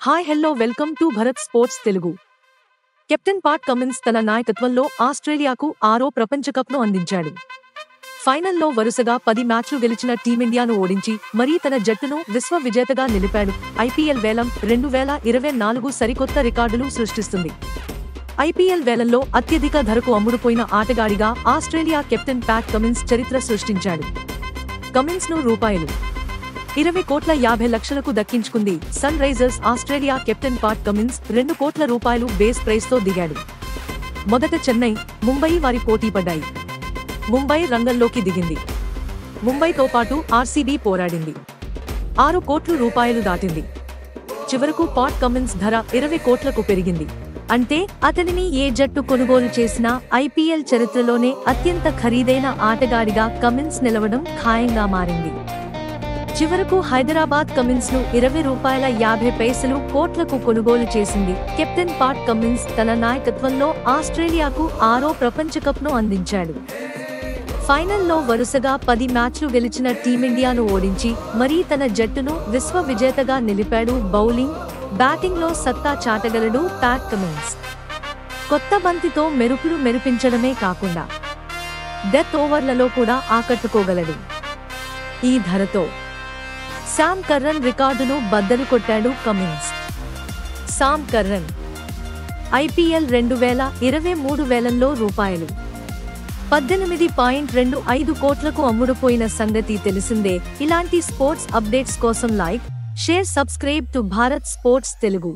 Hi hello welcome to Bharat sports Telugu. Captain Pat Cummins తన నాయకత్వంలో ఆస్ట్రేలియాకు 6వ ప్రపంచ కప్ను అందించాడు. ఫైనల్లో వరుసగా 10 మ్యాచ్లు గెలిచిన టీమిండియాను ఓడించి మరీ తన జట్టును విశ్వ విజేతగా నిలిపాడు. ఐపీఎల్ వేలం 2024 సరికొత్త రికార్డులు సృష్టిస్తుంది. ఐపీఎల్ వేలంలో అత్యధిక ధరకు అమ్ముడుపోయిన ఆటగాడిగా ఆస్ట్రేలియా కెప్టెన్ ప్యాట్ కమిన్స్ చరిత్ర సృష్టించాడు. కమిన్స్ను ₹20.50 కోట్లకు దక్కించుకుంది. Sunrisers Australia captain Pat Cummins ₹2 కోట్ల బేస్ ప్రైస్తో దిగాడు. మొదట చెన్నై, ముంబై వారి పోటీ పడ్డాయి. ముంబై రంగంలోకి దిగింది. ముంబైతో పాటు ఆర్సీబీ పోరాడింది. ₹6 కోట్లు దాటింది. చివరకు పాట్ కమిన్స్ ధర ₹20 కోట్లకు పెరిగింది. అంటే అతనిని ఏ జట్టు కొనుగోలు చేసినా ఐపీఎల్ చరిత్రలోనే అత్యంత ఖరీదైన ఆటగాడిగా కమిన్స్ నిలవడం ఖాయంగా మారింది. చివరకు హైదరాబాద్ కమిన్స్ ను ₹20.50 కోట్లకు కొనుగోలు చేసింది. కెప్టెన్ పాట్ కమిన్స్ తన నాయకత్వంలో ఆస్ట్రేలియాకు 6వ ప్రపంచ కప్ను అందించాడు. ఫైనల్లో వరుసగా 10 మ్యాచ్లు గెలిచిన టీమిండియాను ఓడించి మరీ తన జట్టును విశ్వ విజేతగా నిలిపాడు. బౌలింగ్, బ్యాటింగ్లో సత్తా చాటగలడు ప్యాట్ కమిన్స్. కొత్త బంతితో మెరిపించడమే కాకుండా డెత్ ఓవర్లలో కూడా ఆకట్టుకోగలడు. ఈ ధరతో శామ్ కర్రన్ రికార్డును బద్దలు కొట్టాడు కమిన్స్. శామ్ కర్రన్ ఐపీఎల్ 2023 వేలంలో ₹18.25 కోట్లకు అమ్ముడుపోయిన సంగతి తెలిసిందే. ఇలాంటి స్పోర్ట్స్ అప్డేట్స్ కోసం like, share, subscribe to Bharat sports Telugu.